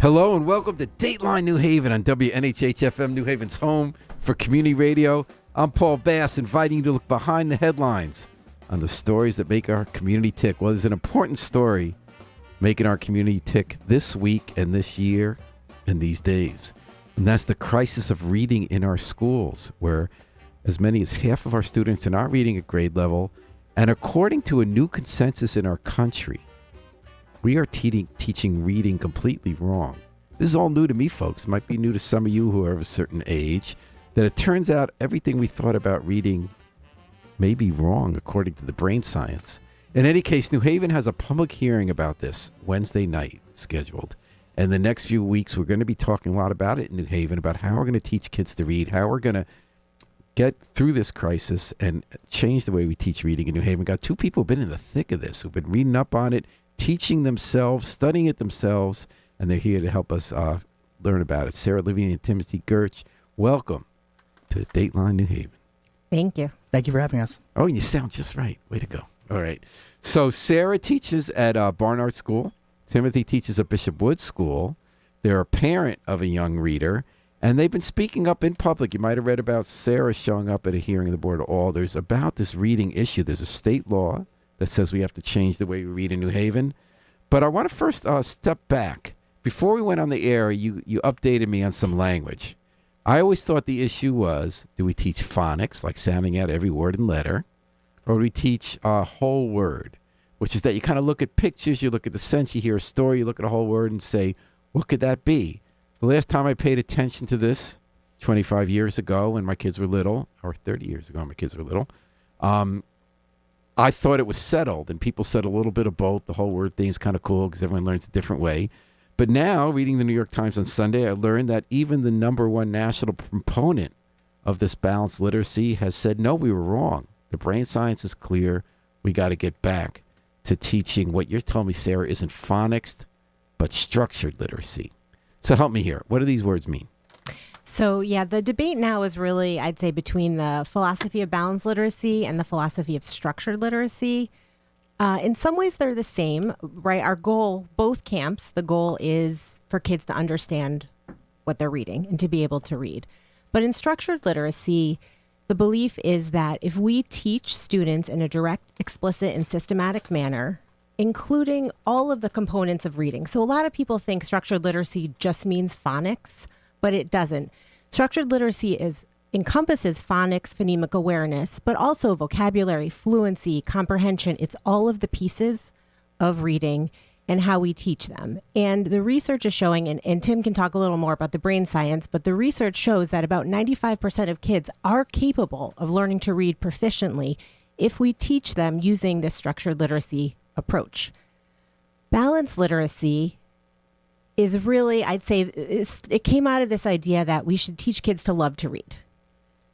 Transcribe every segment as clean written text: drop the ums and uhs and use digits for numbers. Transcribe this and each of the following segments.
Hello and welcome to Dateline New Haven on WNHH-FM, New Haven's home for community radio. I'm Paul Bass, inviting you to look behind the headlines on the stories that make our community tick. Well, there's an important story making our community tick this week and this year and these days. And that's the crisis of reading in our schools, where as many as half of our students are not reading at grade level. And according to a new consensus in our country, we are teaching reading completely wrong. This is all new to me, folks. It might be new to some of you who are of a certain age, that it turns out everything we thought about reading may be wrong according to the brain science. In any case, New Haven has a public hearing about this Wednesday night scheduled. And the next few weeks, we're going to be talking a lot about it in New Haven, about how we're going to teach kids to read, how we're going to get through this crisis and change the way we teach reading in New Haven. Got two people who've been in the thick of this, who've been reading up on it, teaching themselves, studying it themselves, and they're here to help us learn about it. Sarah Levine and Timothy Gertch, welcome to Dateline New Haven. Thank you. Thank you for having us. Oh, and you sound just right. Way to go. All right. So Sarah teaches at Barnard School. Timothy teaches at Bishop Wood School. They're a parent of a young reader, and they've been speaking up in public. You might have read about Sarah showing up at a hearing of the Board of Alders about this reading issue. There's a state law that says we have to change the way we read in New Haven. But I want to first step back. Before we went on the air, you updated me on some language. I always thought the issue was, do we teach phonics, like sounding out every word and letter, or do we teach a whole word, which is that you kind of look at pictures, you look at the sense, you hear a story, you look at a whole word and say, what could that be? The last time I paid attention to this, 25 years ago when my kids were little, or 30 years ago when my kids were little, I thought it was settled, and people said a little bit of both. The whole word thing is kind of cool because everyone learns a different way. But now, reading the New York Times on Sunday, I learned that even the number one national proponent of this balanced literacy has said, no, we were wrong. The brain science is clear. We got to get back to teaching what you're telling me, Sarah, isn't phonics, but structured literacy. So help me here. What do these words mean? So, yeah, the debate now is really, I'd say, between the philosophy of balanced literacy and the philosophy of structured literacy. In some ways, they're the same, right? Our goal, both camps, the goal is for kids to understand what they're reading and to be able to read. But in structured literacy, the belief is that if we teach students in a direct, explicit, and systematic manner, including all of the components of reading. So a lot of people think structured literacy just means phonics, but it doesn't. Structured literacy encompasses phonics, phonemic awareness, but also vocabulary, fluency, comprehension. It's all of the pieces of reading and how we teach them. And the research is showing, and Tim can talk a little more about the brain science, but the research shows that about 95% of kids are capable of learning to read proficiently if we teach them using this structured literacy approach. Balanced literacy is really, I'd say, it came out of this idea that we should teach kids to love to read.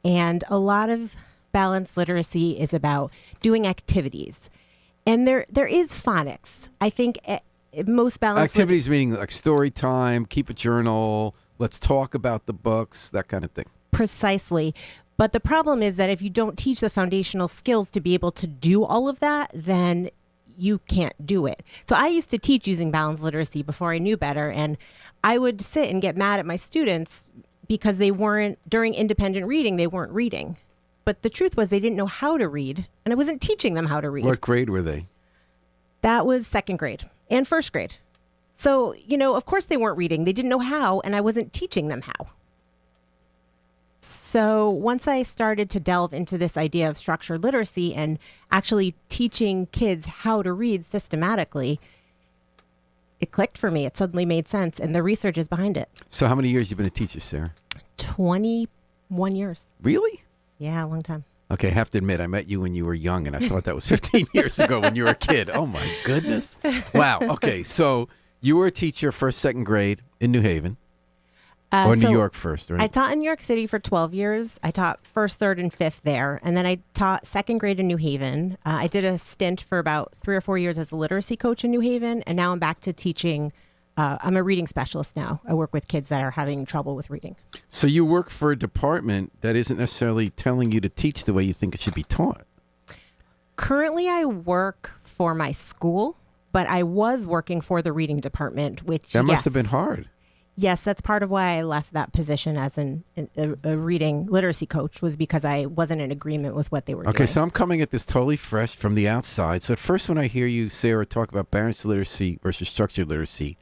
And a lot of balanced literacy is about doing activities. And there is phonics. I think most balanced activities meaning like story time, keep a journal, let's talk about the books, that kind of thing. Precisely. But the problem is that if you don't teach the foundational skills to be able to do all of that, then you can't do it. So I used to teach using balanced literacy before I knew better. And I would sit and get mad at my students because they weren't, during independent reading, they weren't reading. But the truth was they didn't know how to read, and I wasn't teaching them how to read. What grade were they? That was second grade and first grade. So, of course they weren't reading. They didn't know how, and I wasn't teaching them how. So once I started to delve into this idea of structured literacy and actually teaching kids how to read systematically, it clicked for me. It suddenly made sense, and the research is behind it. So how many years have you been a teacher, Sarah? 21 years. Really? Yeah, a long time. Okay, I have to admit, I met you when you were young, and I thought that was 15 years ago when you were a kid. Oh, my goodness. Wow. Okay, so you were a teacher first, second grade in New Haven. Or New York first, right? I taught in New York City for 12 years. I taught first, third, and fifth there. And then I taught second grade in New Haven. I did a stint for about 3 or 4 years as a literacy coach in New Haven. And now I'm back to teaching. I'm a reading specialist now. I work with kids that are having trouble with reading. So you work for a department that isn't necessarily telling you to teach the way you think it should be taught. Currently, I work for my school, but I was working for the reading department, which That must have been hard. Yes, that's part of why I left that position as a reading literacy coach, was because I wasn't in agreement with what they were doing. Okay, so I'm coming at this totally fresh from the outside. So at first when I hear you, Sarah, talk about balanced literacy versus structured literacy,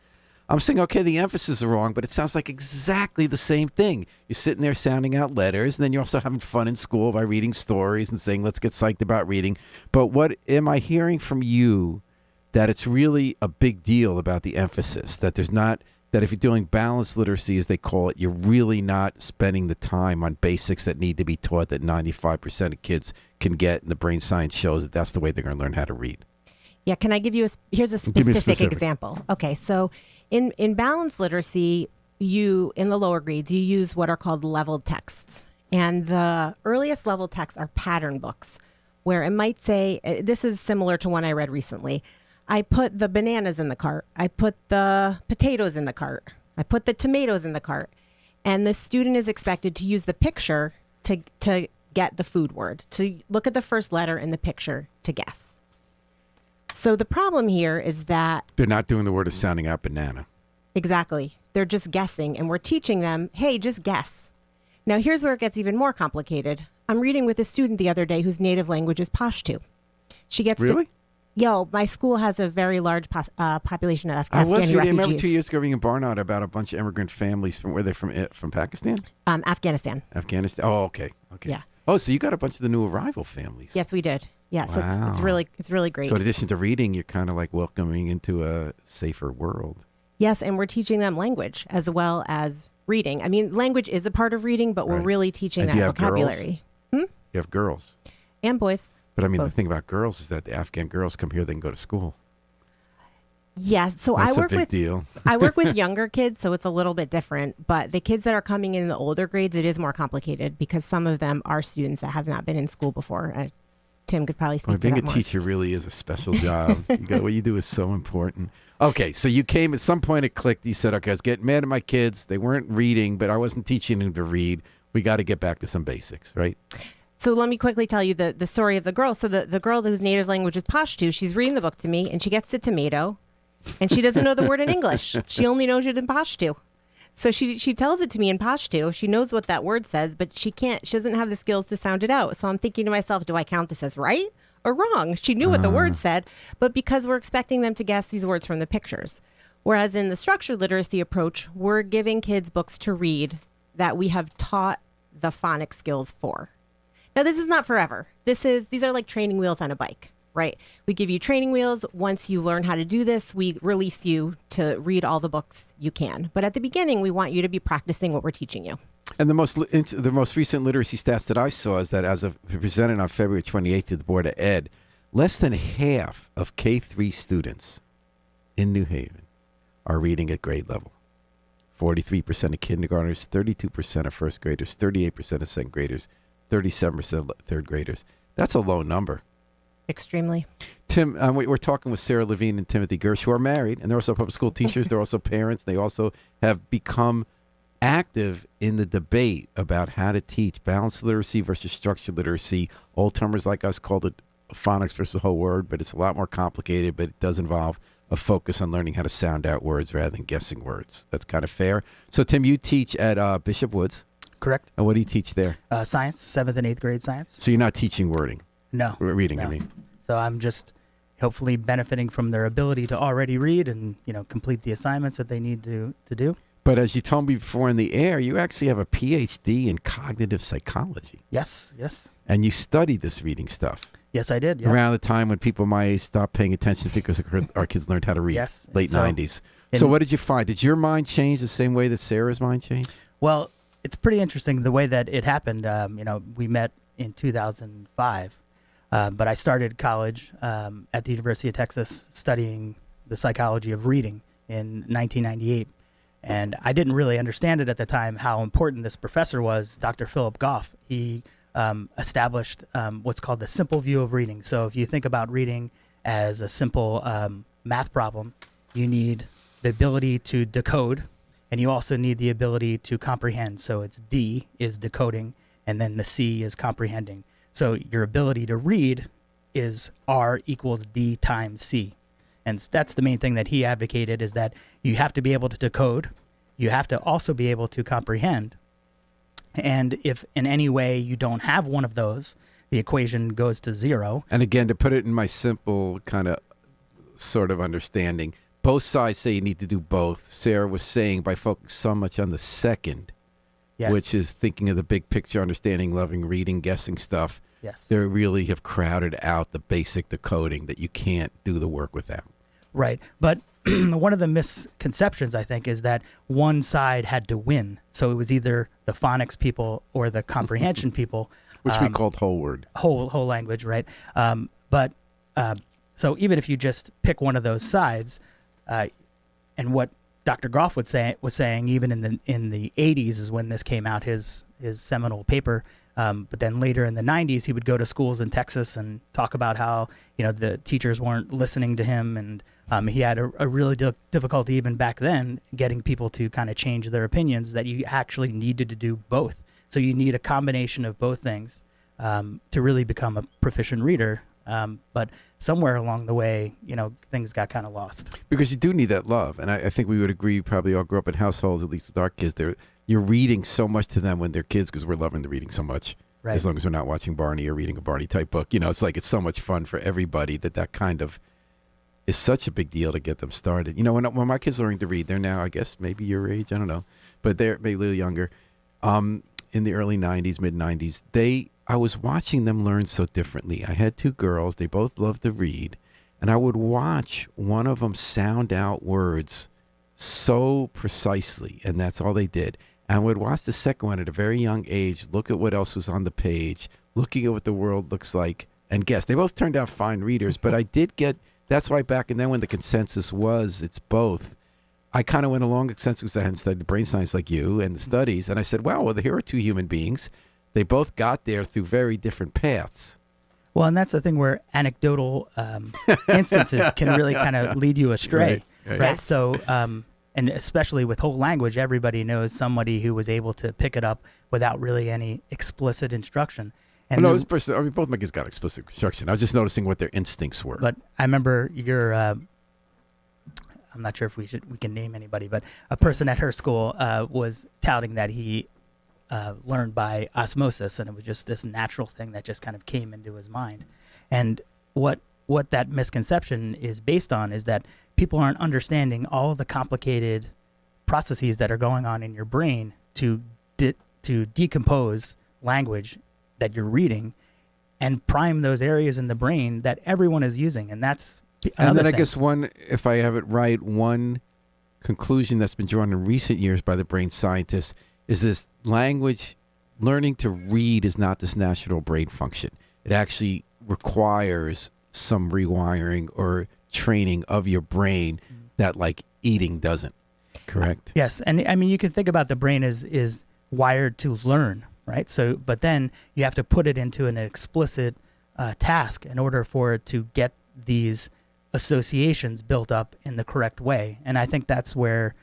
I'm saying, okay, the emphasis is wrong, but it sounds like exactly the same thing. You're sitting there sounding out letters, and then you're also having fun in school by reading stories and saying, let's get psyched about reading. But what am I hearing from you, that it's really a big deal about the emphasis, that there's not, that if you're doing balanced literacy, as they call it, you're really not spending the time on basics that need to be taught that 95% of kids can get, and the brain science shows that that's the way they're going to learn how to read. Yeah, can I give you here's a specific example. Okay, so in balanced literacy, in the lower grades, you use what are called leveled texts. And the earliest level texts are pattern books, where it might say, this is similar to one I read recently, I put the bananas in the cart. I put the potatoes in the cart. I put the tomatoes in the cart. And the student is expected to use the picture to get the food word, to look at the first letter in the picture to guess. So the problem here is that They're not doing the word of sounding out banana. Exactly. They're just guessing, and we're teaching them, hey, just guess. Now, here's where it gets even more complicated. I'm reading with a student the other day whose native language is Pashto. She gets Really? My school has a very large population of Afghani I refugees. remember 2 years ago reading in Barnard about a bunch of immigrant families from, where they're from Pakistan? Afghanistan. Afghanistan. Oh, okay. Yeah. Oh, so you got a bunch of the new arrival families. Yes, we did. Yeah, so Wow. it's really great. So in addition to reading, you're kind of like welcoming into a safer world. Yes, and we're teaching them language as well as reading. I mean, language is a part of reading, but we're really teaching that vocabulary. You have girls. And boys. But I mean, Both. the thing about girls is that the Afghan girls come here, they can go to school. Yes, so That's I work a big with deal. I work with younger kids, so it's a little bit different. But the kids that are coming in the older grades, it is more complicated because some of them are students that have not been in school before. Tim could probably speak to Being that a more. teacher really is a special job. What you do is so important. Okay, so you came at some point, it clicked. You said, okay, I was getting mad at my kids. They weren't reading, but I wasn't teaching them to read. We got to get back to some basics, right? So let me quickly tell you the story of the girl. So the girl whose native language is Pashto, she's reading the book to me, and she gets to tomato, and she doesn't know the word in English. She only knows it in Pashto. So she tells it to me in Pashto. She knows what that word says, but she doesn't have the skills to sound it out. So I'm thinking to myself, do I count this as right or wrong? She knew what the word said, but because we're expecting them to guess these words from the pictures. Whereas in the structured literacy approach, we're giving kids books to read that we have taught the phonics skills for. Now, this is not forever. These are like training wheels on a bike, right? We give you training wheels. Once you learn how to do this, we release you to read all the books you can. But at the beginning, we want you to be practicing what we're teaching you. And the most recent literacy stats that I saw is that as of presented on February 28th to the Board of Ed, less than half of K-3 students in New Haven are reading at grade level. 43% of kindergartners, 32% of first graders, 38% of second graders, 37% of third graders. That's a low number. Extremely. Tim, we're talking with Sarah Levine and Timothy Gersh, who are married, and they're also public school teachers. They're also parents. They also have become active in the debate about how to teach balanced literacy versus structured literacy. Old-timers like us called it phonics versus whole word, but it's a lot more complicated, but it does involve a focus on learning how to sound out words rather than guessing words. That's kind of fair. So, Tim, you teach at Bishop Woods. Correct. And what do you teach there? Science, 7th and 8th grade science. So you're not teaching wording? No. Reading, no. I mean. So I'm just hopefully benefiting from their ability to already read and, complete the assignments that they need to do. But as you told me before in the air, you actually have a PhD in cognitive psychology. Yes. And you studied this reading stuff. Yes, I did. Yeah. Around the time when people my age stopped paying attention because our kids learned how to read. Yes. Late 90s. So what did you find? Did your mind change the same way that Sarah's mind changed? Well, it's pretty interesting the way that it happened. We met in 2005, but I started college at the University of Texas studying the psychology of reading in 1998. And I didn't really understand it at the time how important this professor was, Dr. Philip Goff. He established what's called the simple view of reading. So if you think about reading as a simple math problem, you need the ability to decode, and you also need the ability to comprehend. So it's D is decoding, and then the C is comprehending. So your ability to read is R equals D times C. And that's the main thing that he advocated, is that you have to be able to decode, you have to also be able to comprehend. And if in any way you don't have one of those, the equation goes to zero. And again, to put it in my simple kind of sort of understanding, both sides say you need to do both. Sarah was saying by focusing so much on the second, Yes. which is thinking of the big picture, understanding, loving, reading, guessing stuff. Yes. They really have crowded out the basic, the coding that you can't do the work without. Right. But one of the misconceptions, I think, is that one side had to win. So it was either the phonics people or the comprehension people. Which we called whole word. Whole language, right? So even if you just pick one of those sides, and what Dr. Groff was saying even in the 80s is when this came out, his seminal paper. But then later in the 90s, he would go to schools in Texas and talk about how the teachers weren't listening to him, and he had a really difficulty even back then getting people to kind of change their opinions, that you actually needed to do both. So you need a combination of both things to really become a proficient reader. But somewhere along the way, things got kind of lost. Because you do need that love. And I think we would agree, probably all grew up in households, at least with our kids, you're reading so much to them when they're kids because we're loving the reading so much. Right. As long as we're not watching Barney or reading a Barney type book. It's like it's so much fun for everybody that kind of is such a big deal to get them started. When my kids are learning to read, they're now, I guess, maybe your age, I don't know, but they're maybe a little younger. In the early 90s, mid 90s, I was watching them learn so differently. I had two girls. They both loved to read. And I would watch one of them sound out words so precisely, and that's all they did. And I would watch the second one at a very young age, look at what else was on the page, looking at what the world looks like, and guess. They both turned out fine readers, but I did get, that's why back and then when the consensus was it's both, I kind of went along with consensus because I hadn't studied brain science like you and the studies, and I said, well, here are two human beings. They both got there through very different paths. Well, and that's the thing where anecdotal instances can really kind of lead you astray, right? Yes. So, and especially with whole language, everybody knows somebody who was able to pick it up without really any explicit instruction. And both my kids got explicit instruction. I was just noticing what their instincts were. But I remember I'm not sure if we can name anybody, but a person at her school was touting that he learned by osmosis, and it was just this natural thing that just kind of came into his mind. And what that misconception is based on is that people aren't understanding all the complicated processes that are going on in your brain to decompose language that you're reading and prime those areas in the brain that everyone is using. And that's and then I thing. guess if I have it right, one conclusion that's been drawn in recent years by the brain scientists is this language, learning to read is not this natural brain function. It actually requires some rewiring or training of your brain that like eating doesn't. Correct? Yes. And I mean, you can think about the brain is wired to learn, right? So, but then you have to put it into an explicit task in order for it to get these associations built up in the correct way. And I think that's where,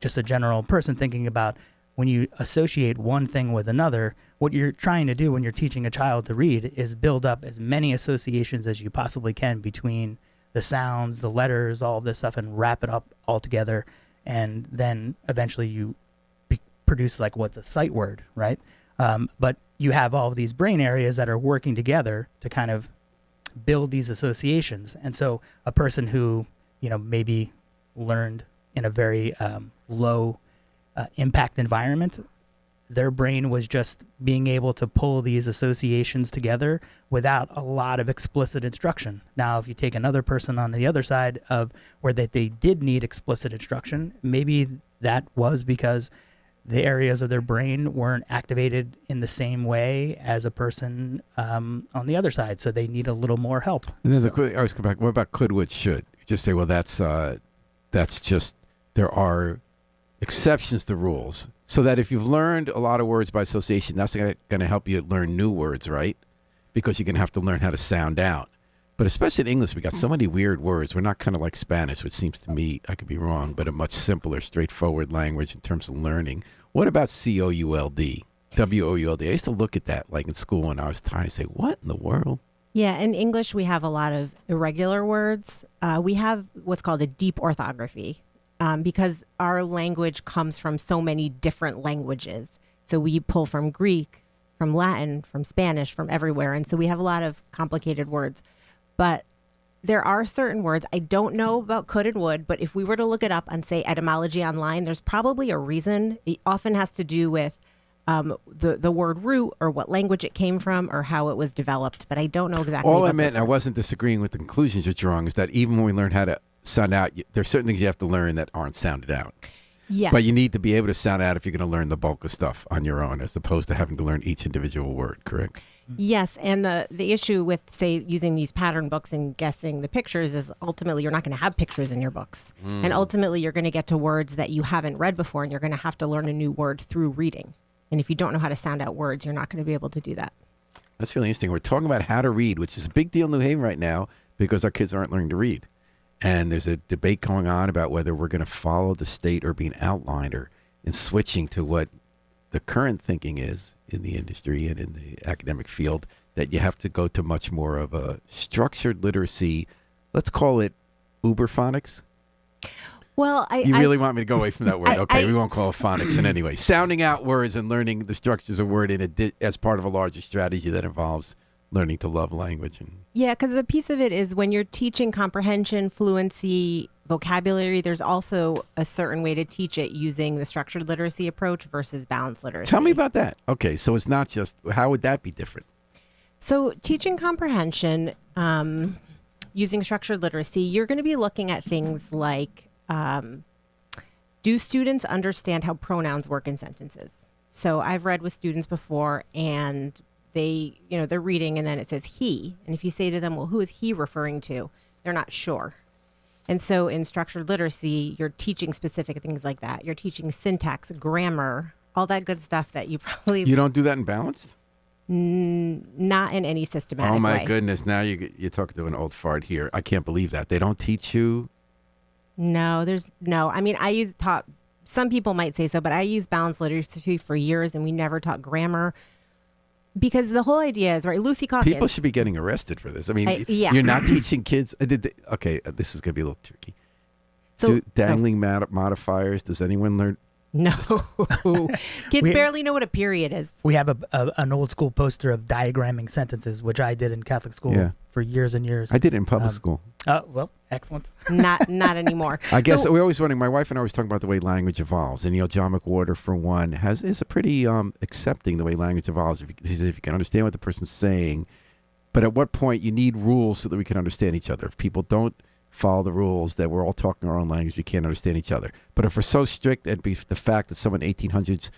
just a general person thinking about when you associate one thing with another, what you're trying to do when you're teaching a child to read is build up as many associations as you possibly can between the sounds, the letters, all of this stuff, and wrap it up all together. And then eventually you produce like what's a sight word, right? But you have all of these brain areas that are working together to kind of build these associations. And so a person who, maybe learned in a very low impact environment, their brain was just being able to pull these associations together without a lot of explicit instruction. Now, if you take another person on the other side of where they did need explicit instruction, maybe that was because the areas of their brain weren't activated in the same way as a person on the other side. So they need a little more help. And then I always come back, what about could, would, should? You just say, well, that's just, there are exceptions to rules. So that if you've learned a lot of words by association, that's going to help you learn new words, right? Because you're going to have to learn how to sound out. But especially in English, we got so many weird words. We're not kind of like Spanish, which seems to me, I could be wrong, but a much simpler, straightforward language in terms of learning. What about COULD, WOULD? I used to look at that like in school when I was tired and say, what in the world? Yeah, in English, we have a lot of irregular words. We have what's called a deep orthography. because our language comes from so many different languages. So we pull from Greek, from Latin, from Spanish, from everywhere. And so we have a lot of complicated words. But there are certain words, I don't know about could and would, but if we were to look it up on, say, etymology online, there's probably a reason. It often has to do with the word root or what language it came from or how it was developed. But I don't know exactly. All I meant, I wasn't disagreeing with the conclusions you're drawing, is that even when we learn how to sound out, there's certain things you have to learn that aren't sounded out. Yes. But you need to be able to sound out if you're going to learn the bulk of stuff on your own, as opposed to having to learn each individual word, correct? Yes, and the issue with, say, using these pattern books and guessing the pictures is ultimately you're not going to have pictures in your books. And ultimately you're going to get to words that you haven't read before, and you're going to have to learn a new word through reading. And if you don't know how to sound out words, you're not going to be able to do that. That's really interesting. We're talking about how to read, which is a big deal in New Haven right now because our kids aren't learning to read. And there's a debate going on about whether we're going to follow the state or be an outliner and switching to what the current thinking is in the industry and in the academic field, that you have to go to much more of a structured literacy. Let's call it Uberphonics. Well, You really want me to go away from that word? Okay, we won't call it phonics in any way. Sounding out words and learning the structures of word as part of a larger strategy that involves learning to love language. Yeah, because a piece of it is when you're teaching comprehension, fluency, vocabulary, there's also a certain way to teach it using the structured literacy approach versus balanced literacy. Tell me about that. Okay, so it's not just, how would that be different? So teaching comprehension using structured literacy, you're going to be looking at things like, do students understand how pronouns work in sentences? So I've read with students before, and they're reading and then it says he. And if you say to them, well, who is he referring to? They're not sure. And so in structured literacy, you're teaching specific things like that. You're teaching syntax, grammar, all that good stuff that you probably... You don't do that in balanced? Not in any systematic way. Oh my goodness, now you're talking to an old fart here. I can't believe that. They don't teach you... No. I mean, some people might say so, but I used balanced literacy for years and we never taught grammar. Because the whole idea is, right, Lucy Calkins... People should be getting arrested for this. I mean, You're not teaching kids... Okay, this is going to be a little tricky. So, dangling modifiers, does anyone learn... No. Kids barely know what a period is. We have an old school poster of diagramming sentences, which I did in Catholic school for years and years. I did it in public school. Well, excellent. Not anymore. I guess we're always wondering, my wife and I always talking about the way language evolves. And, John McWhorter, for one, is a pretty accepting the way language evolves. If you can understand what the person's saying. But at what point you need rules so that we can understand each other. If people don't follow the rules, that we're all talking our own language, we can't understand each other. But if we're so strict, and the fact that someone in 1800s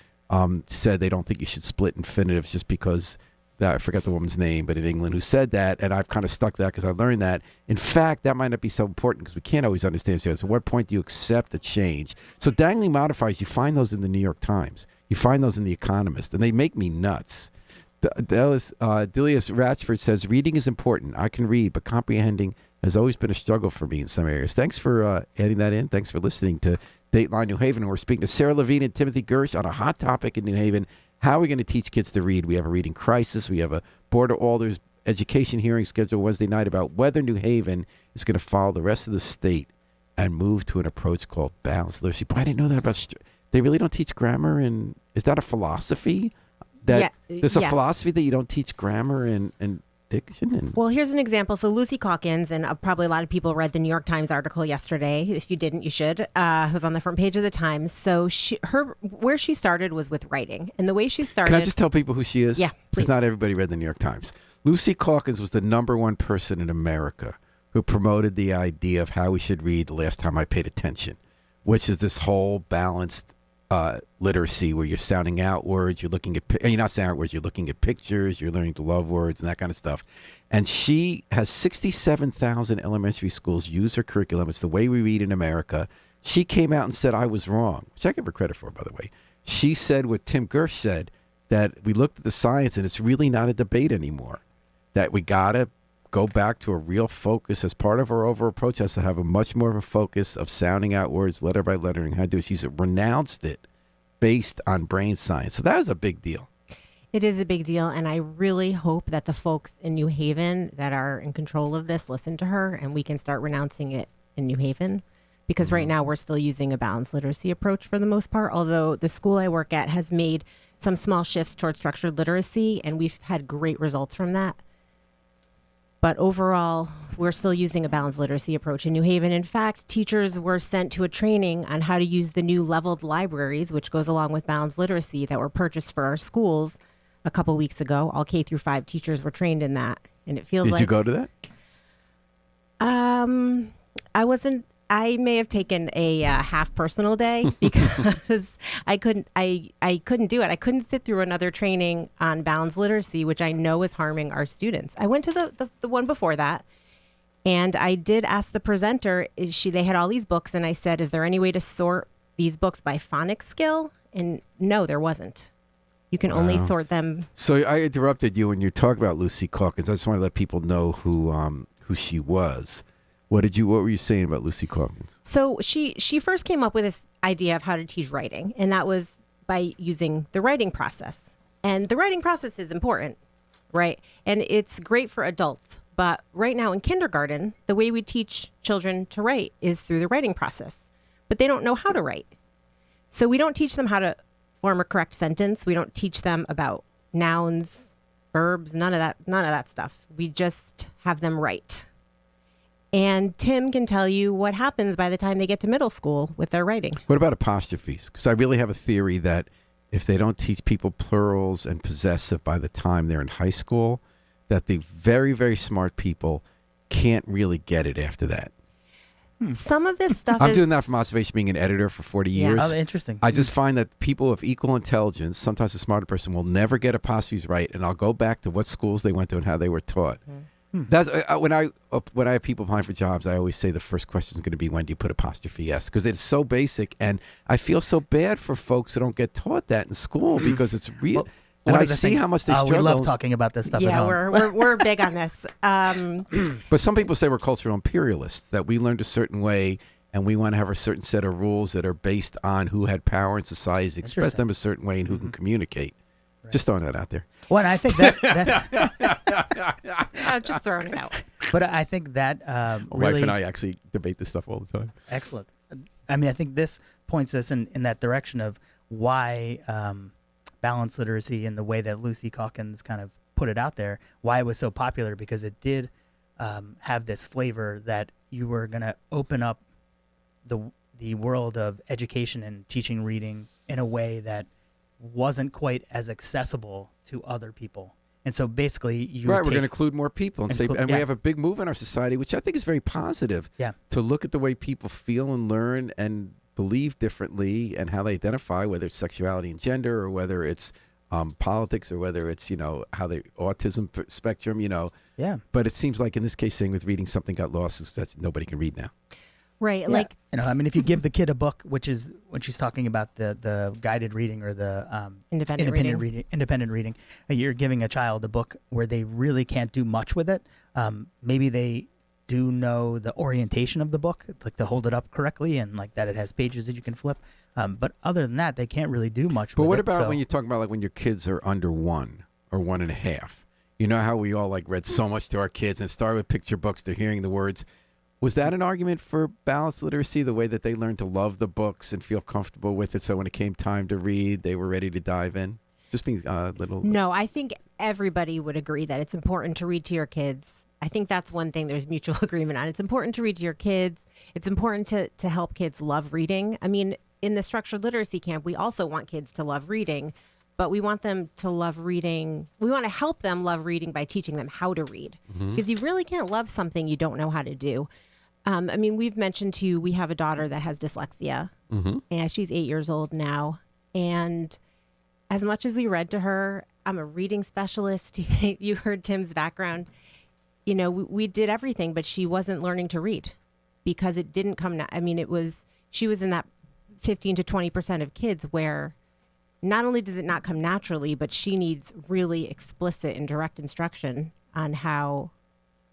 said they don't think you should split infinitives just because, I forget the woman's name, but in England, who said that, and I've kind of stuck that because I learned that. In fact, that might not be so important because we can't always understand each other. So at what point do you accept the change? So dangling modifiers, you find those in the New York Times. You find those in The Economist, and they make me nuts. Delius Ratchford says, reading is important. I can read, but comprehending has always been a struggle for me in some areas. Thanks for adding that in. Thanks for listening to Dateline New Haven. And we're speaking to Sarah Levine and Timothy Gersh on a hot topic in New Haven. How are we going to teach kids to read? We have a reading crisis. We have a Board of Alders education hearing scheduled Wednesday night about whether New Haven is going to follow the rest of the state and move to an approach called balanced literacy. But I didn't know that about... They really don't teach grammar, and is that a philosophy? There's a philosophy that you don't teach grammar and diction? Well, here's an example. So Lucy Calkins, and probably a lot of people read the New York Times article yesterday. If you didn't, you should. It was on the front page of the Times. So where she started was with writing. And the way she started... Can I just tell people who she is? Yeah, please. Because not everybody read the New York Times. Lucy Calkins was the #1 person in America who promoted the idea of how we should read the last time I paid attention, which is this whole balanced literacy where you're sounding out words, you're not sounding out words, you're looking at pictures, you're learning to love words and that kind of stuff. And she has 67,000 elementary schools use her curriculum. It's the way we read in America. She came out and said I was wrong, which I give her credit for, by the way. She said what Tim Gersh said, that we looked at the science and it's really not a debate anymore, that we got to go back to a real focus as part of our overall approach has to have a much more of a focus of sounding out words letter by letter and how to do it. She's renounced it based on brain science. So that is a big deal. It is a big deal. And I really hope that the folks in New Haven that are in control of this listen to her and we can start renouncing it in New Haven, because right now we're still using a balanced literacy approach for the most part, although the school I work at has made some small shifts towards structured literacy, and we've had great results from that. But overall, we're still using a balanced literacy approach in New Haven. In fact, teachers were sent to a training on how to use the new leveled libraries, which goes along with balanced literacy, that were purchased for our schools a couple weeks ago. All K through 5 teachers were trained in that. And it feels Did like... you go to that? I wasn't... I may have taken a half personal day because I couldn't do it. I couldn't sit through another training on balanced literacy, which I know is harming our students. I went to the one before that, and I did ask the presenter, they had all these books, and I said, is there any way to sort these books by phonics skill? And no, there wasn't. You can only sort them. So I interrupted you when you talk about Lucy Calkins. I just want to let people know who she was. What were you saying about Lucy Calkins? So she first came up with this idea of how to teach writing, and that was by using the writing process. And the writing process is important, right? And it's great for adults. But right now in kindergarten, the way we teach children to write is through the writing process. But they don't know how to write. So we don't teach them how to form a correct sentence. We don't teach them about nouns, verbs, none of that stuff. We just have them write. And Tim can tell you what happens by the time they get to middle school with their writing. What about apostrophes? Because I really have a theory that if they don't teach people plurals and possessive by the time they're in high school, that the very, very smart people can't really get it after that. Some of this stuff I'm doing that from observation, being an editor for 40 years. Oh, interesting. I just find that people of equal intelligence, sometimes a smarter person, will never get apostrophes right, and I'll go back to what schools they went to and how they were taught. That's when I have people applying for jobs, I always say the first question is going to be, when do you put apostrophe S? Because it's so basic, and I feel so bad for folks who don't get taught that in school because it's real. And I see how much they struggle. We love talking about this stuff. Yeah, at home. we're big on this. But some people say we're cultural imperialists, that we learned a certain way and we want to have a certain set of rules that are based on who had power in society, express them a certain way, and who can communicate. Right. Just throwing that out there. Well, and I think that just throwing it out. But I think that My really... wife and I actually debate this stuff all the time. Excellent. I mean, I think this points us in that direction of why balanced literacy and the way that Lucy Calkins kind of put it out there, why it was so popular, because it did have this flavor that you were going to open up the world of education and teaching reading in a way that wasn't quite as accessible to other people. And so basically we're going to include more people and we have a big move in our society, which I think is very positive, to look at the way people feel and learn and believe differently and how they identify, whether it's sexuality and gender, or whether it's politics, or whether it's, how they autism spectrum, Yeah. But it seems like in this case, saying with reading something got lost is that nobody can read now. Right. Yeah. Like, I mean, if you give the kid a book, which is when she's talking about the guided reading or the independent reading, you're giving a child a book where they really can't do much with it. Maybe they do know the orientation of the book, like to hold it up correctly and like that it has pages that you can flip. But other than that, they can't really do much with it. But what about when you're talking about like when your kids are under 1 or 1.5? You know how we all like read so much to our kids and started with picture books, they're hearing the words. Was that an argument for balanced literacy, the way that they learned to love the books and feel comfortable with it, so when it came time to read, they were ready to dive in? Just being little... No, I think everybody would agree that it's important to read to your kids. I think that's one thing there's mutual agreement on. It's important to read to your kids. It's important to help kids love reading. I mean, in the structured literacy camp, we also want kids to love reading, but we want them to love reading. We want to help them love reading by teaching them how to read, because you really can't love something you don't know how to do. I mean, we've mentioned to you, we have a daughter that has dyslexia, and she's 8 years old now. And as much as we read to her, I'm a reading specialist. You heard Tim's background. We did everything, but she wasn't learning to read because it didn't come. She was in that 15 to 20% of kids where not only does it not come naturally, but she needs really explicit and direct instruction on how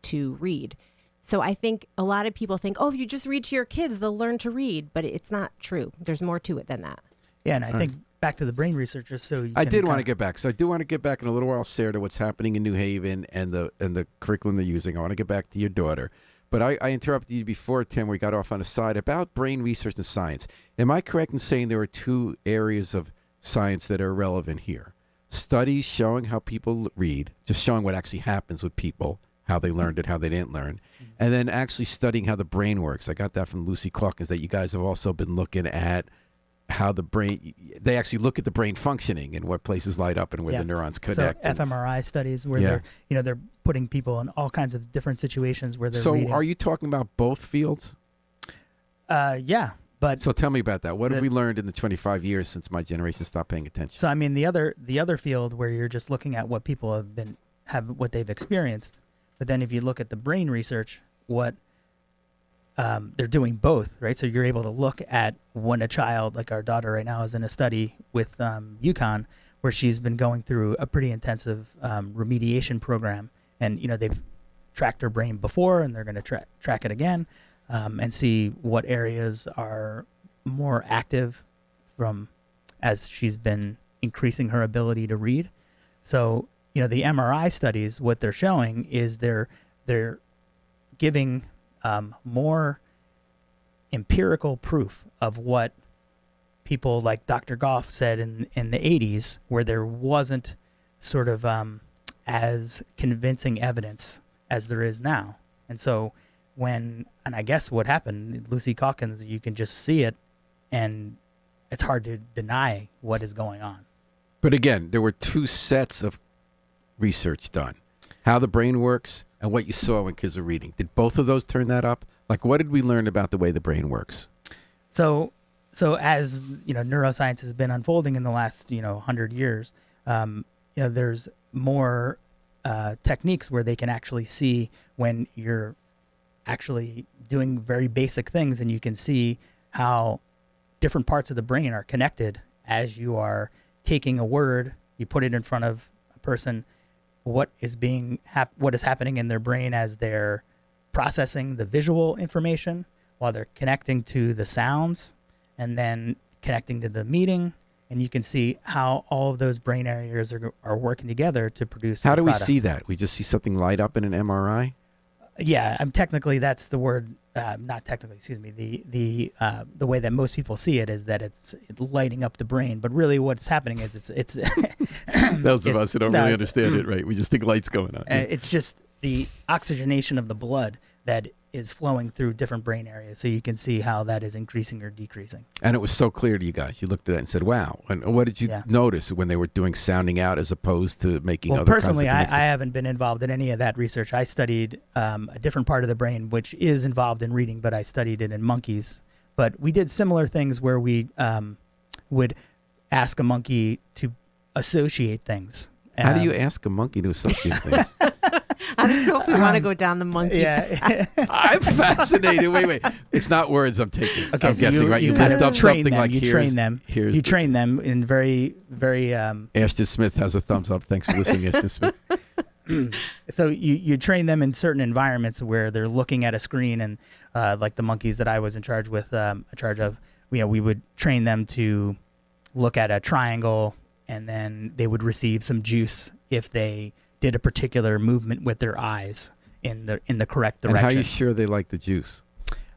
to read. So I think a lot of people think, if you just read to your kids, they'll learn to read. But it's not true. There's more to it than that. Yeah, and I think back to the brain researchers. I did want to get back. So I do want to get back in a little while, Sarah, to what's happening in New Haven and the curriculum they're using. I want to get back to your daughter. But I interrupted you before, Tim, where we got off on a side about brain research and science. Am I correct in saying there are two areas of science that are relevant here? Studies showing how people read, just showing what actually happens with people, how they learned it, how they didn't learn, and then actually studying how the brain works. I got that from Lucy Calkins, that you guys have also been looking at how the brain, they actually look at the brain functioning and what places light up and where the neurons connect. So fMRI studies where they're putting people in all kinds of different situations where they're reading. Are you talking about both fields? Yeah. But so tell me about that. What have we learned in the 25 years since my generation stopped paying attention? So I mean, the other field where you're just looking at what people have what they've experienced, but then if you look at the brain research, what they're doing both, right? So you're able to look at when a child, like our daughter right now, is in a study with UConn, where she's been going through a pretty intensive remediation program, and they've tracked her brain before, and they're going to track it again. And see what areas are more active as she's been increasing her ability to read. So, the MRI studies, what they're showing is they're giving more empirical proof of what people like Dr. Goff said in the 80s, where there wasn't sort of as convincing evidence as there is now. And so and I guess what happened, Lucy Calkins, you can just see it, and it's hard to deny what is going on. But again, there were two sets of research done. How the brain works and what you saw when kids are reading. Did both of those turn that up? Like, what did we learn about the way the brain works? So as, neuroscience has been unfolding in the last, 100 years, there's more techniques where they can actually see when you're actually doing very basic things, and you can see how different parts of the brain are connected as you are taking a word, you put it in front of a person, what is happening in their brain as they're processing the visual information while they're connecting to the sounds and then connecting to the meaning, and you can see how all of those brain areas are working together to produce How do we product. see that? We just see something light up in an MRI? Yeah, technically that's the word. Not technically, excuse me. The way that most people see it is that it's lighting up the brain, but really what's happening is it's those of us who don't really understand it, right? We just think light's going on. It's just the oxygenation of the blood that is flowing through different brain areas, so you can see how that is increasing or decreasing. And it was so clear to you guys. You looked at it and said, "Wow!" And what did you notice when they were doing sounding out as opposed to making other? Well, personally, I haven't been involved in any of that research. I studied a different part of the brain, which is involved in reading, but I studied it in monkeys. But we did similar things where we would ask a monkey to associate things. How do you ask a monkey to associate things? I don't know if we want to go down the monkey. Yeah. I'm fascinated. Wait. It's not words I'm taking. Okay, I'm so guessing, right? You lift up something like you train them. You train them in very, very... Ashton Smith has a thumbs up. Thanks for listening, Ashton Smith. So you train them in certain environments where they're looking at a screen, and like the monkeys that I was in charge of, we would train them to look at a triangle, and then they would receive some juice if they did a particular movement with their eyes in the correct direction. And how are you sure they like the juice?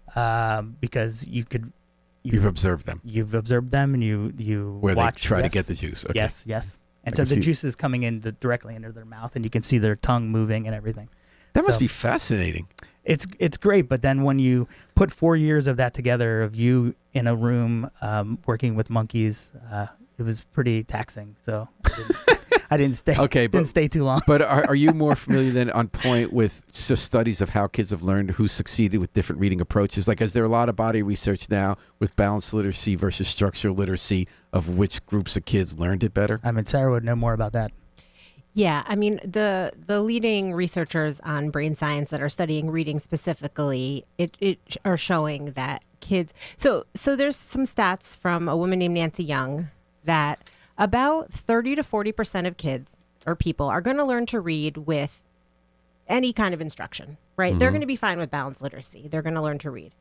Because you've observed them. You've observed them, and you where watch, they try to get the juice. Okay. Yes. And so the juice is coming in directly into their mouth, and you can see their tongue moving and everything. That must be fascinating. It's great, but then when you put 4 years of that together, of you in a room working with monkeys, it was pretty taxing. So I didn't stay. Didn't stay too long. But are you more familiar than on point with studies of how kids have learned, who succeeded with different reading approaches? Like, is there a lot of body research now with balanced literacy versus structural literacy of which groups of kids learned it better? I mean, Sarah would know more about that. Yeah, I mean, the leading researchers on brain science that are studying reading specifically, it are showing that kids. So there's some stats from a woman named Nancy Young that about 30 to 40% of kids or people are going to learn to read with any kind of instruction, right? Mm-hmm. They're going to be fine with balanced literacy. They're going to learn to read.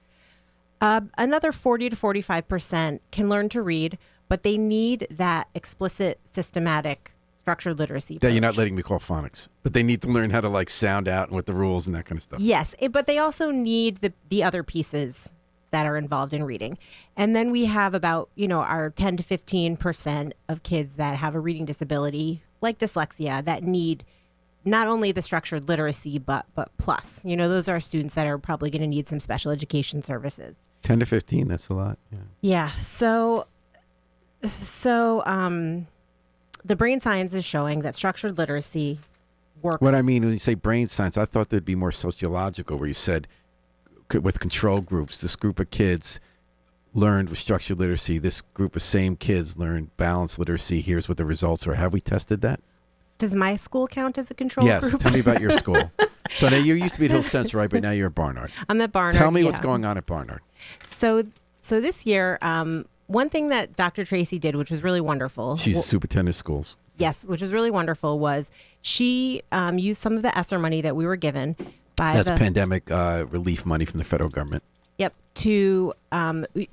Another 40 to 45% can learn to read, but they need that explicit, systematic, structured literacy. That you're not approach. letting me call phonics, but they need to learn how to like sound out and what the rules and that kind of stuff. Yes, but they also need the other pieces that are involved in reading. And then we have about, our 10 to 15% of kids that have a reading disability, like dyslexia, that need not only the structured literacy, but plus. Those are students that are probably going to need some special education services. 10 to 15, that's a lot. Yeah. Yeah. So the brain science is showing that structured literacy works. What I mean when you say brain science, I thought there'd be more sociological, where you said with control groups, this group of kids learned with structured literacy, this group of same kids learned balanced literacy. Here's what the results are. Have we tested that? Does my school count as a control Yes. group? Tell me about your school. So now you used to be at Hill Central, right? But now you're at Barnard. I'm at Barnard. Tell me what's yeah. going on at Barnard. So this year, one thing that Dr. Tracy did, which was really wonderful. She's superintendent of schools. Yes, which was really wonderful, was she used some of the ESSER money that we were given by That's pandemic relief money from the federal government. Yep.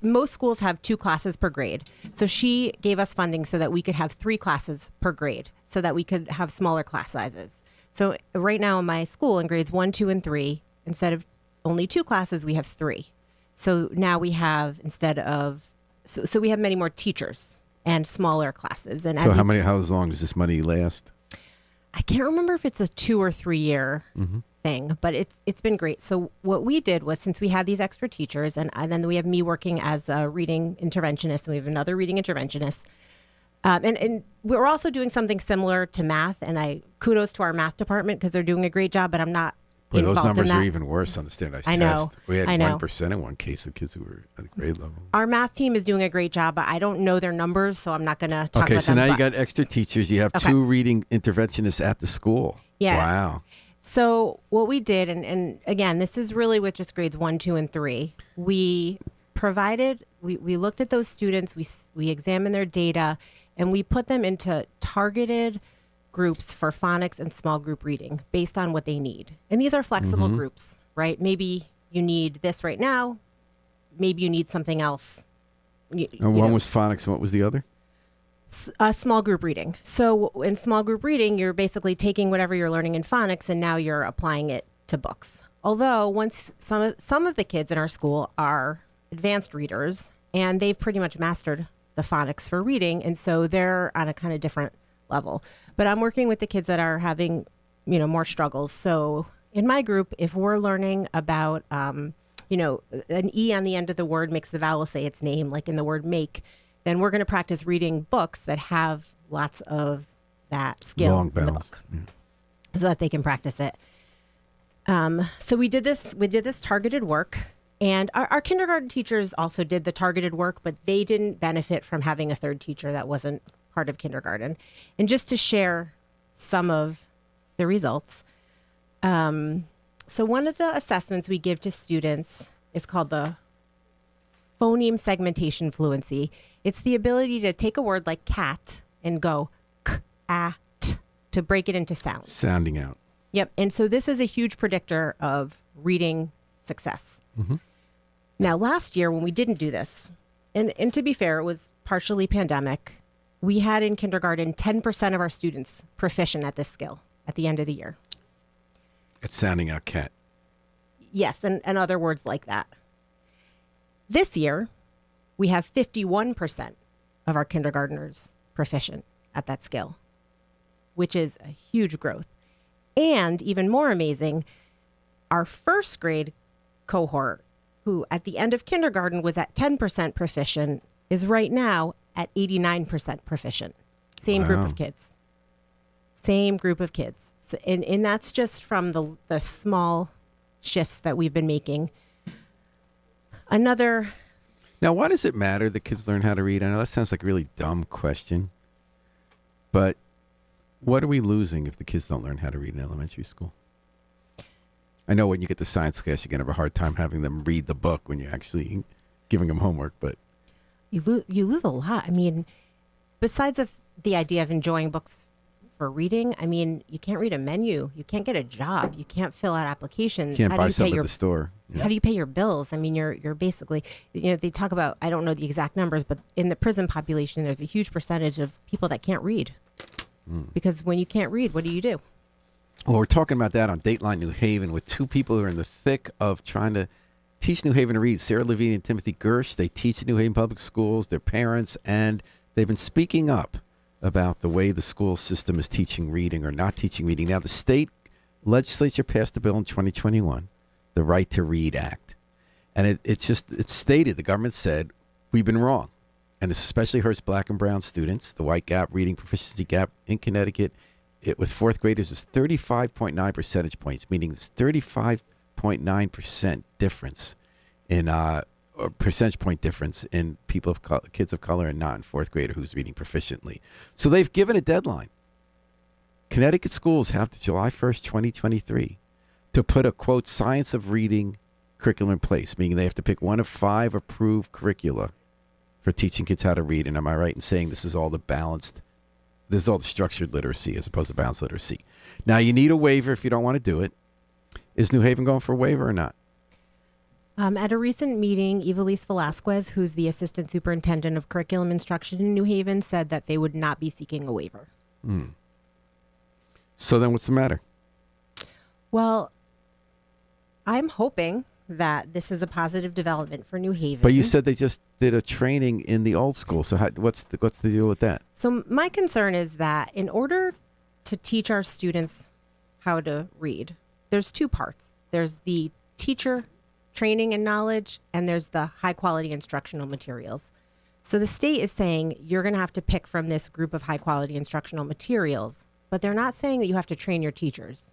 Most schools have 2 classes per grade. So she gave us funding so that we could have 3 classes per grade, so that we could have smaller class sizes. So right now in my school, in grades 1, 2, and 3, instead of only 2 classes, we have 3. So now we have, so we have many more teachers and smaller classes. And So how long does this money last? I can't remember if it's a 2 or 3 year thing, but it's been great. So what we did was, since we had these extra teachers, and then we have me working as a reading interventionist, and we have another reading interventionist, and we're also doing something similar to math. And kudos to our math department, because they're doing a great job. But I'm not Boy, those involved numbers in that. are even worse on the standardized I know. test. We had I know. 1% in one case of kids who were at the grade level. Our math team is doing a great job, but I don't know their numbers, so I'm not going to talk Okay, about so them. now you but- got extra teachers. You have Okay. 2 reading interventionists at the school. Yeah. Wow. So what we did, and again, this is really with just grades 1, 2, and 3. We looked at those students, we examined their data, and we put them into targeted groups for phonics and small group reading based on what they need. And these are flexible groups, right? Maybe you need this right now. Maybe you need something else. And one was phonics, and what was the other? Small group reading. So in small group reading, you're basically taking whatever you're learning in phonics and now you're applying it to books. Although once some of the kids in our school are advanced readers, and they've pretty much mastered the phonics for reading, and so they're on a kind of different level. But I'm working with the kids that are having, more struggles. So in my group, if we're learning about, an E on the end of the word makes the vowel say its name, like in the word make, then we're going to practice reading books that have lots of that skill Long in the vowels. book, Yeah. so that they can practice it. So we did this targeted work, and our kindergarten teachers also did the targeted work, but they didn't benefit from having a third teacher that wasn't part of kindergarten. And just to share some of the results, so one of the assessments we give to students is called the phoneme segmentation fluency. It's the ability to take a word like cat and go k, a, t, to break it into sounds. Sounding out. Yep. And so this is a huge predictor of reading success. Now, last year when we didn't do this, and to be fair, it was partially pandemic, we had in kindergarten 10% of our students proficient at this skill at the end of the year. It's sounding out cat. Yes, and other words like that. This year, we have 51% of our kindergartners proficient at that skill, which is a huge growth. And even more amazing, our first grade cohort, who at the end of kindergarten was at 10% proficient, is right now at 89% proficient. Same group Wow. of kids. Same group of kids. So, and that's just from the small shifts that we've been making. Another, Now, why does it matter that kids learn how to read? I know that sounds like a really dumb question, but what are we losing if the kids don't learn how to read in elementary school? I know when you get to science class, you're going to have a hard time having them read the book when you're actually giving them homework, but you lose a lot. I mean, besides the idea of enjoying books for reading, I mean, you can't read a menu. You can't get a job. You can't fill out applications. can't How buy do you pay something your at the store. Yeah. How do you pay your bills? I mean, you're basically, they talk about, I don't know the exact numbers, but in the prison population, there's a huge percentage of people that can't read. Because when you can't read, what do you do? Well, we're talking about that on Dateline New Haven with two people who are in the thick of trying to teach New Haven to read. Sarah Levine and Timothy Gersh. They teach at New Haven Public Schools, their parents, and they've been speaking up about the way the school system is teaching reading or not teaching reading. Now, the state legislature passed a bill in 2021, the Right to Read Act. And it's stated, the government said, we've been wrong. And this especially hurts black and brown students. The white gap, reading proficiency gap in Connecticut, with fourth graders is 35.9 percentage points, meaning it's 35.9% difference in or percentage point difference in kids of color and not in fourth grader who's reading proficiently. So they've given a deadline. Connecticut schools have to July 1st, 2023 to put a, quote, science of reading curriculum in place, meaning they have to pick one of 5 approved curricula for teaching kids how to read. And am I right in saying this is all the structured literacy as opposed to balanced literacy? Now, you need a waiver if you don't want to do it. Is New Haven going for a waiver or not? At a recent meeting, Evelise Velasquez, who's the assistant superintendent of curriculum instruction in New Haven, said that they would not be seeking a waiver. So then what's the matter? Well, I'm hoping that this is a positive development for New Haven. But you said they just did a training in the old school. So what's the deal with that? So my concern is that in order to teach our students how to read, there's 2 parts. There's the teacher training and knowledge, and there's the high quality instructional materials. So the state is saying you're going to have to pick from this group of high quality instructional materials, but they're not saying that you have to train your teachers.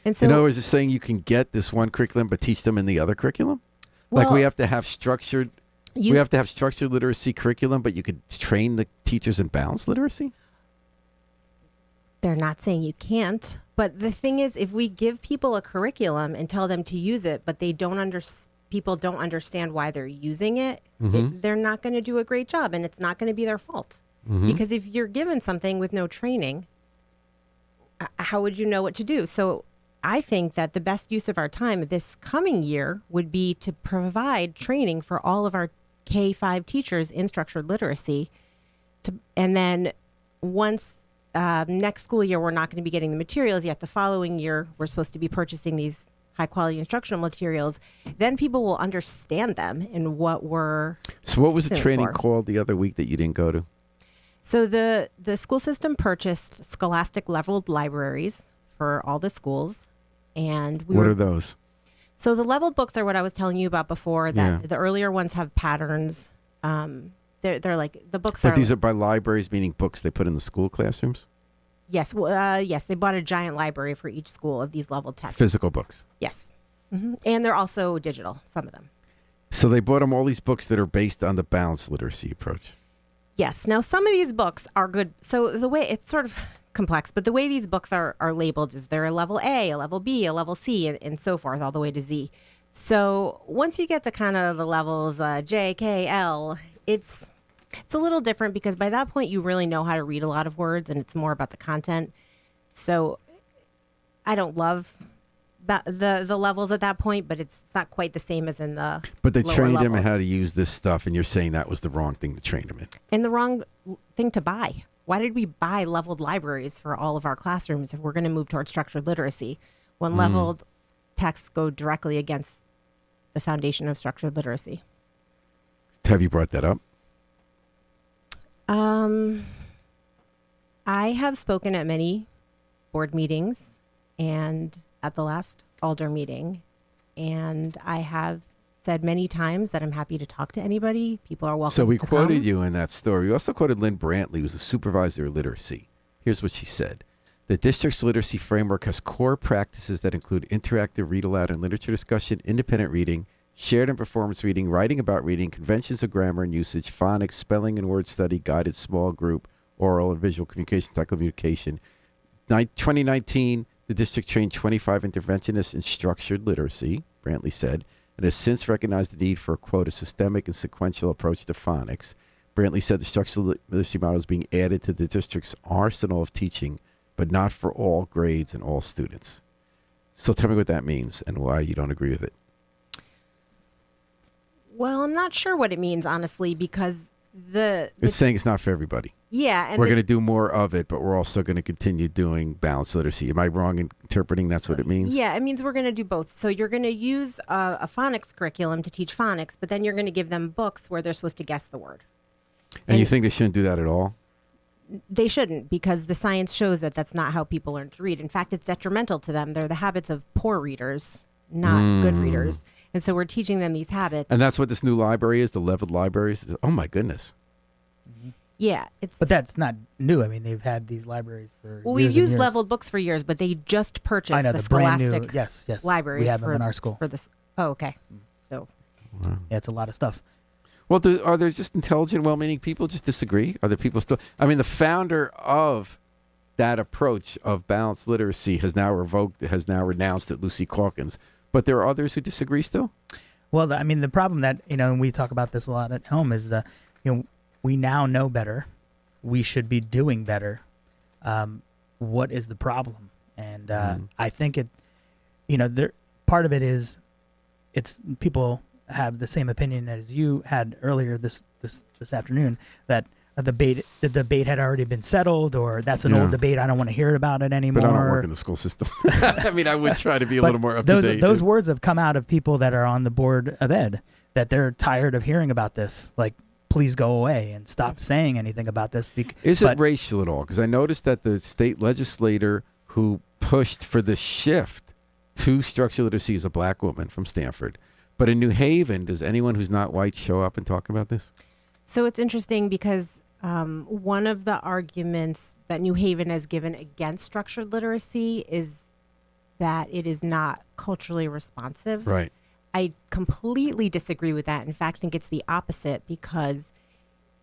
And so, in other words, it's saying you can get this one curriculum but teach them in the other curriculum? Like we have to have structured literacy curriculum, but you could train the teachers in balanced literacy? They're not saying you can't. But the thing is, if we give people a curriculum and tell them to use it, but people don't understand why they're using it, they're not going to do a great job, and it's not going to be their fault. Because if you're given something with no training, how would you know what to do? So I think that the best use of our time this coming year would be to provide training for all of our K-5 teachers in structured literacy. And then once next school year, we're not going to be getting the materials yet. The following year, we're supposed to be purchasing these high-quality instructional materials. Then people will understand them and what we're... So what was the training called the other week that you didn't go to? So the school system purchased scholastic leveled libraries for all the schools. And what are those? So the leveled books are what I was telling you about before. That the earlier ones have patterns. They're like the books but these are by libraries, meaning books they put in the school classrooms? Yes. Yes. They bought a giant library for each school of these leveled texts. Physical books? Yes. And they're also digital, some of them. So they bought them all these books that are based on the balanced literacy approach? Yes. Now, some of these books are good. So the way it's sort of complex, but the way these books are labeled is they're a level A, a level B, a level C, and so forth, all the way to Z. So once you get to kind of the levels J, K, L, it's a little different because by that point you really know how to read a lot of words and it's more about the content. So I don't love the levels at that point, but it's not quite the same as in the But they lower trained levels. them in how to use this stuff, and you're saying that was the wrong thing to train them in. And the wrong thing to buy. Why did we buy leveled libraries for all of our classrooms if we're going to move towards structured literacy when leveled texts go directly against the foundation of structured literacy? Have you brought that up? I have spoken at many board meetings and at the last Alder meeting, and I have said many times that I'm happy to talk to anybody. People are welcome to So we come. quoted you in that story. We also quoted Lynn Brantley, who's a supervisor of literacy. Here's what she said. The district's literacy framework has core practices that include interactive read aloud and literature discussion, independent reading, shared and performance reading, writing about reading, conventions of grammar and usage, phonics, spelling and word study, guided small group, oral and visual communication, technical communication. 2019, the district trained 25 interventionists in structured literacy, Brantley said, and has since recognized the need for, quote, a systemic and sequential approach to phonics. Brantley said the structural literacy model is being added to the district's arsenal of teaching, but not for all grades and all students. So tell me what that means and why you don't agree with it. Well, I'm not sure what it means, honestly, because It's saying it's not for everybody. Yeah, and We're going to do more of it, but we're also going to continue doing balanced literacy. Am I wrong in interpreting that's what it means? yeah, it means we're going to do both. So you're going to use a phonics curriculum to teach phonics, but then you're going to give them books where they're supposed to guess the word. And you think they shouldn't do that at all? They shouldn't, because the science shows that that's not how people learn to read. In fact, it's detrimental to them. They're the habits of poor readers, not good readers. And so we're teaching them these habits. And that's what this new library is, the leveled libraries? Oh, my goodness. Yeah, it's. But that's not new. I mean, they've had these libraries for Well, years we've and used years. leveled books for years, but they just purchased I know, the the brand new. Scholastic Yes. libraries. We have them for, in our school. For this. Oh, okay. So Yeah, it's a lot of stuff. Well, are there just intelligent, well-meaning people just disagree? Are there people still? I mean, the founder of that approach of balanced literacy has now renounced it, Lucy Calkins. But there are others who disagree still? Well, I mean, the problem that, and we talk about this a lot at home is, we now know better. We should be doing better. What is the problem? And I think part of it is it's people have the same opinion as you had earlier this afternoon, that the debate had already been settled, or that's an old debate. I don't want to hear about it anymore. But I don't work in the school system. I mean, I would try to be a little more up to date. Those words have come out of people that are on the board of ed, that they're tired of hearing about this. Like, please go away and stop saying anything about this. Is it racial at all? Because I noticed that the state legislator who pushed for the shift to structural literacy is a black woman from Stanford. But in New Haven, does anyone who's not white show up and talk about this? So it's interesting because one of the arguments that New Haven has given against structured literacy is that it is not culturally responsive. Right. I completely disagree with that. In fact, I think it's the opposite, because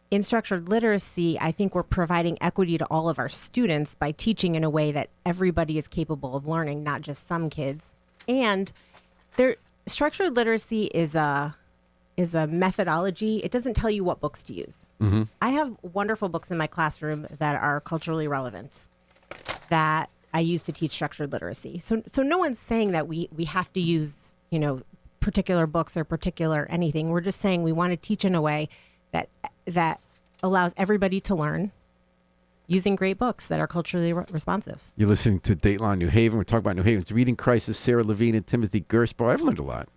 in structured literacy, I think we're providing equity to all of our students by teaching in a way that everybody is capable of learning, not just some kids. And structured literacy is a methodology. It doesn't tell you what books to use. Mm-hmm. I have wonderful books in my classroom that are culturally relevant that I use to teach structured literacy. So no one's saying that we have to use, particular books or particular anything. We're just saying we want to teach in a way that allows everybody to learn using great books that are culturally responsive. You're listening to Dateline New Haven. We're talking about New Haven's reading crisis. Sarah Levine and Timothy Gerspo. I've learned a lot.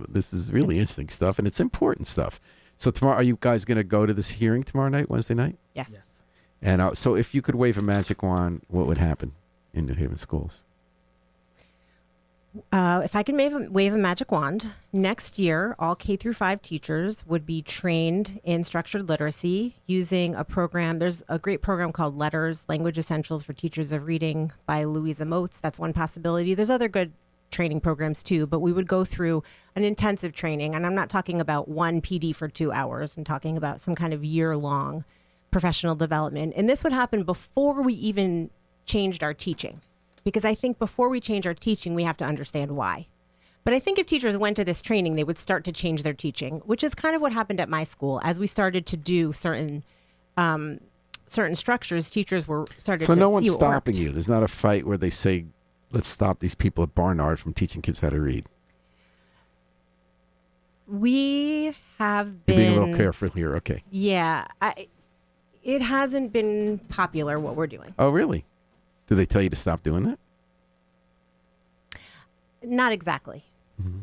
This is really interesting stuff, and it's important stuff. So tomorrow, are you guys going to go to this hearing tomorrow night, Wednesday night? Yes. And so if you could wave a magic wand, what would happen in New Haven schools? If I can wave a magic wand, next year, all K-5 teachers would be trained in structured literacy using a program. There's a great program called Letters, Language Essentials for Teachers of Reading by Louisa Moats. That's one possibility. There's other good training programs too, but we would go through an intensive training. And I'm not talking about one PD for 2 hours. I'm talking about some kind of year-long professional development. And this would happen before we even changed our teaching. Because I think before we change our teaching, we have to understand why. But I think if teachers went to this training, they would start to change their teaching, which is kind of what happened at my school. As we started to do certain structures, teachers started to see. So no one's what stopping worked. you. There's not a fight where they say, let's stop these people at Barnard from teaching kids how to read. We have been... You're being a little careful here. Okay. Yeah. It hasn't been popular, what we're doing. Oh, really? Do they tell you to stop doing that? Not exactly. Mm-hmm.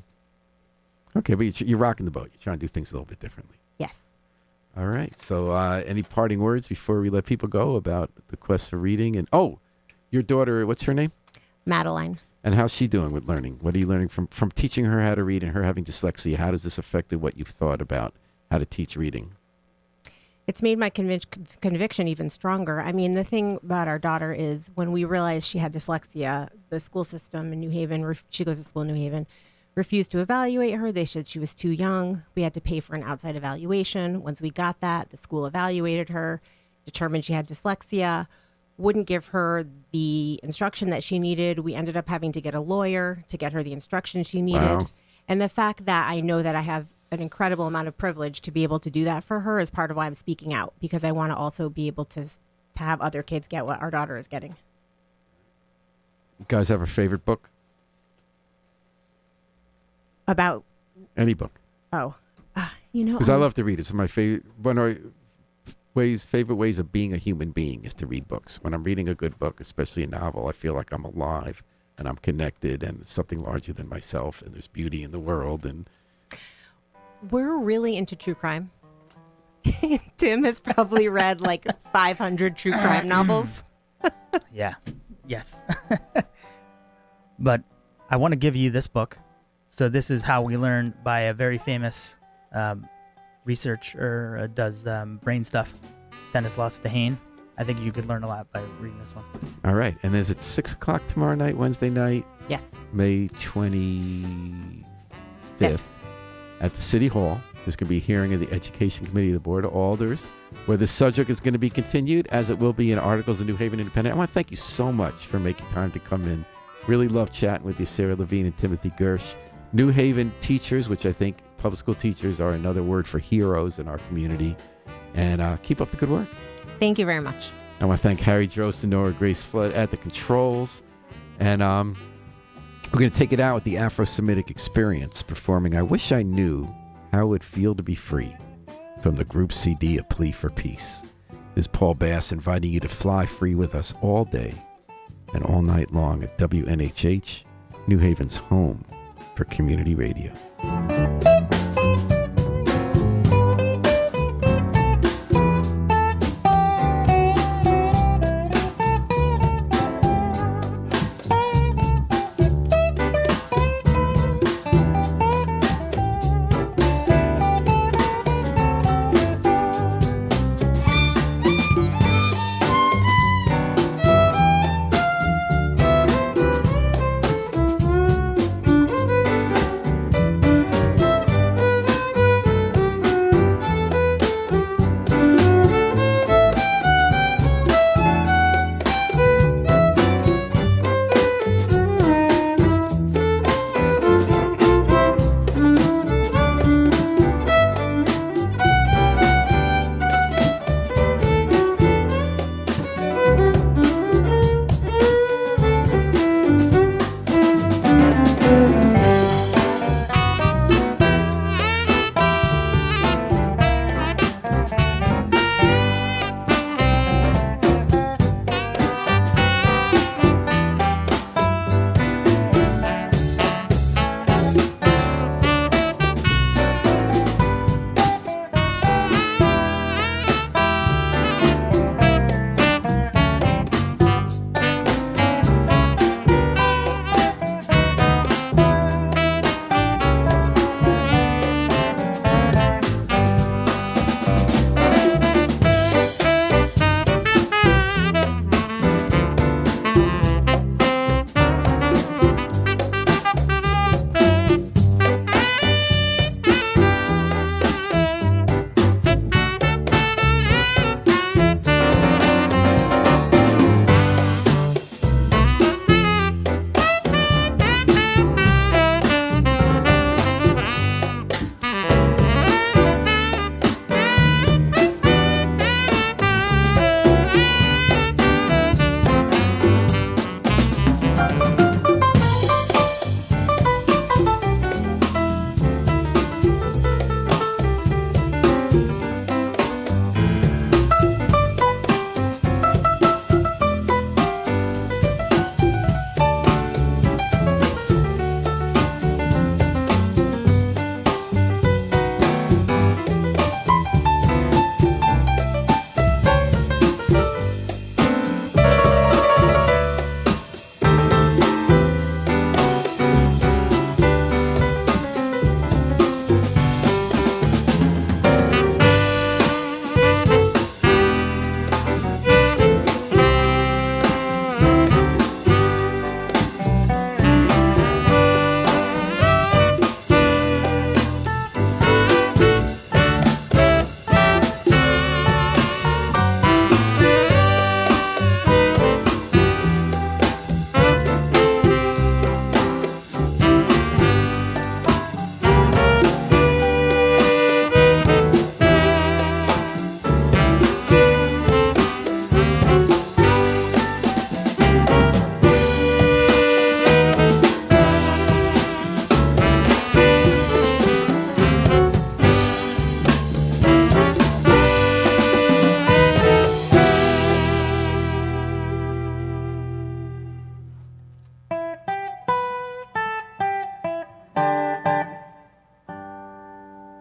Okay, but you're rocking the boat. You're trying to do things a little bit differently. Yes. All right. So any parting words before we let people go about the quest for reading? And your daughter, what's her name? Madeline. And how's she doing with learning? What are you learning from teaching her how to read and her having dyslexia? How does this affect what you've thought about how to teach reading? It's made my conviction even stronger. I mean, the thing about our daughter is when we realized she had dyslexia, the school system in New Haven, she goes to school in New Haven, refused to evaluate her. They said she was too young. We had to pay for an outside evaluation. Once we got that, the school evaluated her, determined she had dyslexia, wouldn't give her the instruction that she needed. We ended up having to get a lawyer to get her the instruction she needed. Wow. And the fact that I know that I have an incredible amount of privilege to be able to do that for her is part of why I'm speaking out, because I want to also be able to have other kids get what our daughter is getting. You guys have a favorite book? About Any book? because Because I love to read. It's my favorite. favorite ways of being a human being is to read books. When I'm reading a good book, especially a novel, I feel like I'm alive and I'm connected and it's something larger than myself and there's beauty in the world. And we're really into true crime. Tim has probably read like 500 true crime novels. Yeah. Yes. But I want to give you this book. So this is How We Learn by a very famous researcher, does brain stuff, Stanislaus Dehaene. I think you could learn a lot by reading this one. all right. And is it 6 o'clock tomorrow night, Wednesday night, Yes. May 25th at the City Hall? There's going to be a hearing of the Education Committee of the Board of Alders where the subject is going to be continued as it will be in articles in New Haven Independent. I want to thank you so much for making time to come in. Really love chatting with you, Sarah Levine and Timothy Gersh. New Haven teachers, which I think public school teachers are another word for heroes in our community. And keep up the good work. Thank you very much. I want to thank Harry Drost and Nora Grace Flood at the controls. And we're going to take it out with the Afro-Semitic Experience performing I Wish I Knew How It Would Feel to Be Free from the group CD A Plea for Peace. This is Paul Bass inviting you to fly free with us all day and all night long at WNHH, New Haven's home for community radio.